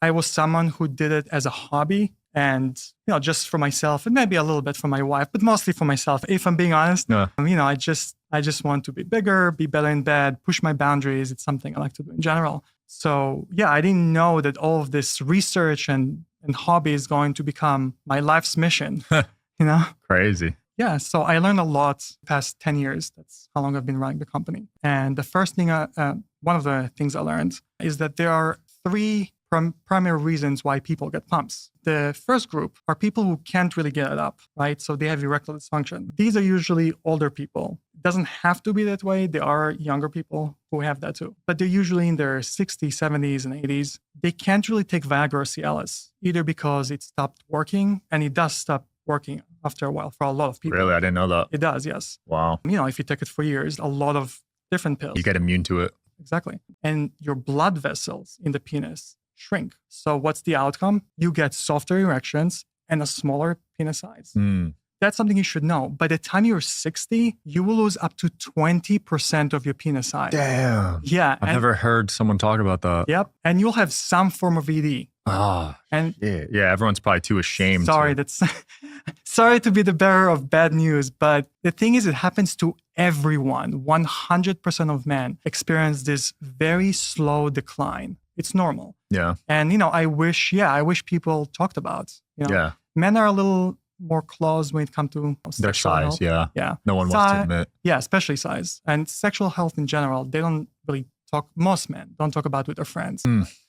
I was someone who did it as a hobby and, just for myself and maybe a little bit for my wife, but mostly for myself. If I'm being honest, I just want to be bigger, be better in bed, push my boundaries. It's something I like to do in general. So yeah, I didn't know that all of this research and hobby is going to become my life's mission, Crazy. Yeah, so I learned a lot the past 10 years. That's how long I've been running the company. And the first thing, one of the things I learned is that there are three primary reasons why people get pumps. The first group are people who can't really get it up, right? So they have erectile dysfunction. These are usually older people. It doesn't have to be that way. There are younger people who have that too. But they're usually in their 60s, 70s, and 80s. They can't really take Viagra or Cialis, either because it stopped working, and it does stop working after a while for a lot of people. Really? I didn't know that. It does, yes. Wow. If you take it for years, a lot of different pills. You get immune to it. Exactly. And your blood vessels in the penis shrink. So what's the outcome? You get softer erections and a smaller penis size. That's something you should know. By the time you're 60, you will lose up to 20% of your penis size. Damn. Yeah. I've never heard someone talk about that. Yep. And you'll have some form of ED. And yeah, everyone's probably too ashamed. Sorry to be the bearer of bad news, but the thing is, it happens to everyone. 100% of men experience this very slow decline. It's normal. Yeah. And, I wish people talked about, Yeah. Men are a little more closed when it comes to their size. health. Yeah. No one wants to admit. Yeah, especially size. And sexual health in general, they don't really talk, most men don't talk about it with their friends.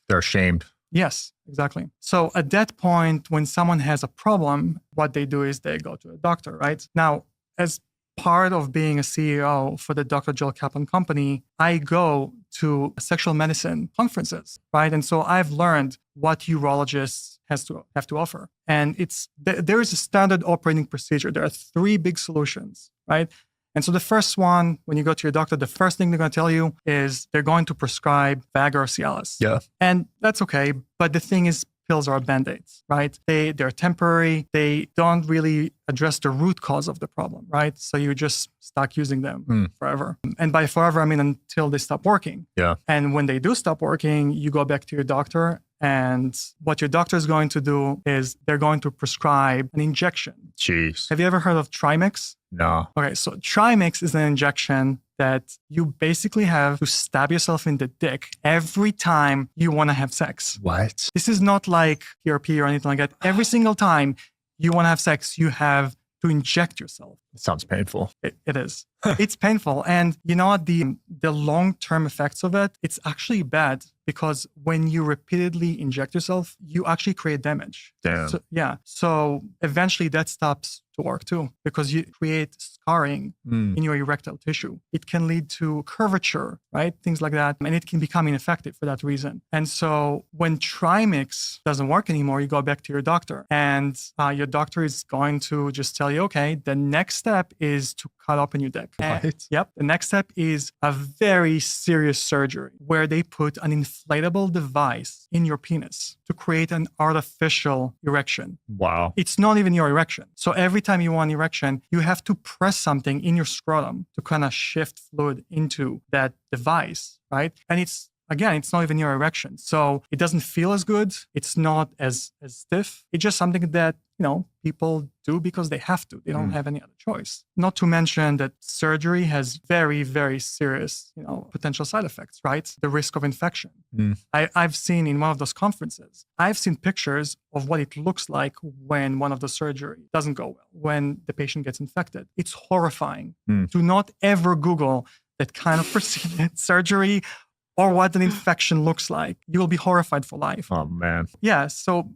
They're ashamed. Yes, exactly. So at that point, when someone has a problem, what they do is they go to a doctor, right? Now, as part of being a CEO for the Dr. Joel Kaplan Company, I go to sexual medicine conferences, right? And so I've learned what urologists have to offer. And there is a standard operating procedure. There are three big solutions, right? And so the first one, when you go to your doctor, the first thing they're going to tell you is they're going to prescribe Viagra or Cialis. Yeah. And that's okay. But the thing is, pills are Band-Aids, right? They're temporary. They don't really address the root cause of the problem, right? So you just stuck using them forever. And by forever, I mean until they stop working. Yeah. And when they do stop working, you go back to your doctor. And what your doctor is going to do is they're going to prescribe an injection. Jeez. Have you ever heard of Trimix? No. Okay, so Trimix is an injection that you basically have to stab yourself in the dick every time you want to have sex. What? This is not like PRP or anything like that. Every single time you want to have sex, you have to inject yourself. It sounds painful. It is. It's painful. And you know what? The long-term effects of it, it's actually bad because when you repeatedly inject yourself, you actually create damage. Damn. So eventually that stops to work too because you create scarring in your erectile tissue. It can lead to curvature, right? Things like that. And it can become ineffective for that reason. And so when Trimix doesn't work anymore, you go back to your doctor and your doctor is going to just tell you, okay, the next step is to cut open your dick. What? Yep. The next step is a very serious surgery where they put an inflatable device in your penis to create an artificial erection. Wow. It's not even your erection. So every time you want erection, you have to press something in your scrotum to kind of shift fluid into that device, right? And it's not even your erection. So it doesn't feel as good. It's not as stiff. It's just something that, people do because they have to. They don't have any other choice. Not to mention that surgery has very, very serious, potential side effects, right? The risk of infection. I've seen in one of those conferences, I've seen pictures of what it looks like when one of the surgery doesn't go well, when the patient gets infected. It's horrifying. Do not ever Google that kind of surgery or what an infection looks like. You will be horrified for life. Oh, man. Yeah. So,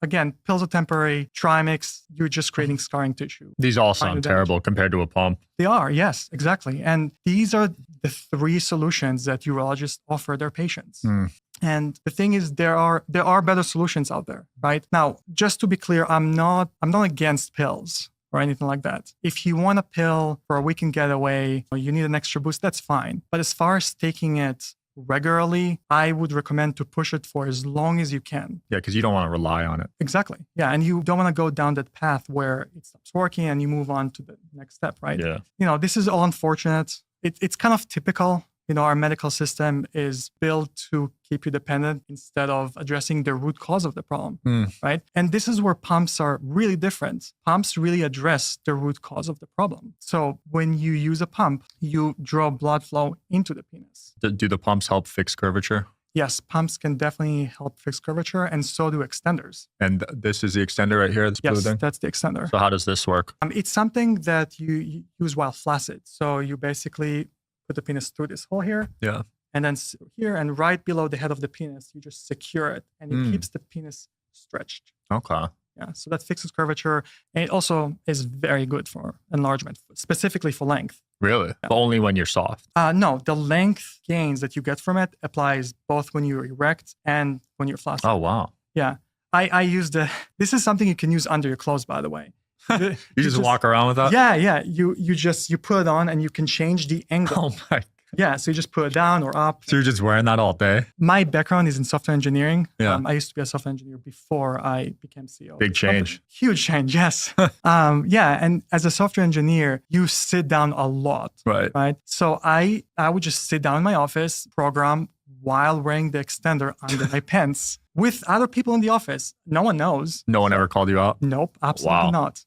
again, pills are temporary. Trimix, you're just creating scarring tissue. These all sound terrible compared to a pump. They are, yes, exactly. And these are the three solutions that urologists offer their patients. And the thing is, there are better solutions out there, right? Now, just to be clear, I'm not against pills or anything like that. If you want a pill for a weekend getaway, or you need an extra boost, that's fine. But as far as taking it regularly, I would recommend to push it for as long as you can. Yeah, because you don't want to rely on it. Exactly. Yeah, and you don't want to go down that path where it stops working and you move on to the next step, right? Yeah. This is all unfortunate. It's kind of typical Our medical system is built to keep you dependent instead of addressing the root cause of the problem, right? And this is where pumps are really different. Pumps really address the root cause of the problem. So when you use a pump, you draw blood flow into the penis. Do the pumps help fix curvature? Yes, pumps can definitely help fix curvature, and so do extenders. And this is the extender right here, this blue Yes, thing? that's the extender. So how does this work? It's something that you use while flaccid. So you basically put the penis through this hole here. Yeah. And then here and right below the head of the penis, you just secure it, and it keeps the penis stretched. Okay. Yeah, so that fixes curvature. And it also is very good for enlargement, specifically for length. Really? Yeah. But only when you're soft? No, the length gains that you get from it applies both when you're erect and when you're flaccid. Oh, wow. Yeah. I use this is something you can use under your clothes, by the way. You just walk around with that? Yeah. You put it on and you can change the angle. Oh my. Yeah, so you just put it down or up. So you're just wearing that all day? My background is in software engineering. Yeah. I used to be a software engineer before I became CEO. Big change. Huge change, yes. Yeah, and as a software engineer, you sit down a lot. Right. So I would just sit down in my office, program while wearing the extender under my pants with other people in the office. No one knows. No one ever called you out? Nope, absolutely Wow. not.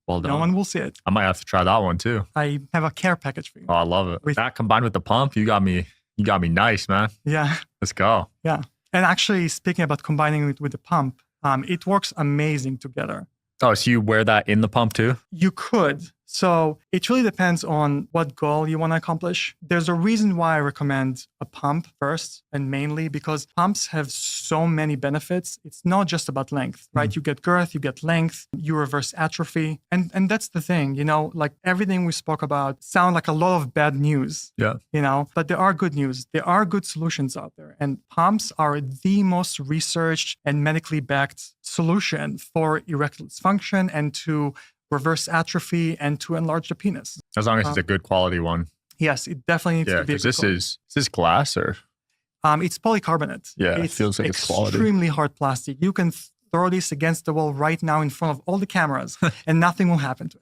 Well done. No one will see it. I might have to try that one too. I have a care package for you. Oh, I love it. That combined with the pump, you got me nice, man. Yeah. Let's go. Yeah. And actually, speaking about combining it with the pump, it works amazing together. Oh, so you wear that in the pump too? You could. So it really depends on what goal you want to accomplish. There's a reason why I recommend a pump first and mainly because pumps have so many benefits. It's not just about length, right? You get girth, you get length, you reverse atrophy. And that's the thing, like everything we spoke about sound like a lot of bad news. Yeah. But there are good news. There are good solutions out there. And pumps are the most researched and medically backed solution for erectile dysfunction and to reverse atrophy and to enlarge the penis. As long as it's a good quality one. Yes, it definitely needs to be. Yeah, is this glass or? It's polycarbonate. Yeah, it feels like it's quality. Extremely hard plastic. You can throw this against the wall right now in front of all the cameras and nothing will happen to it.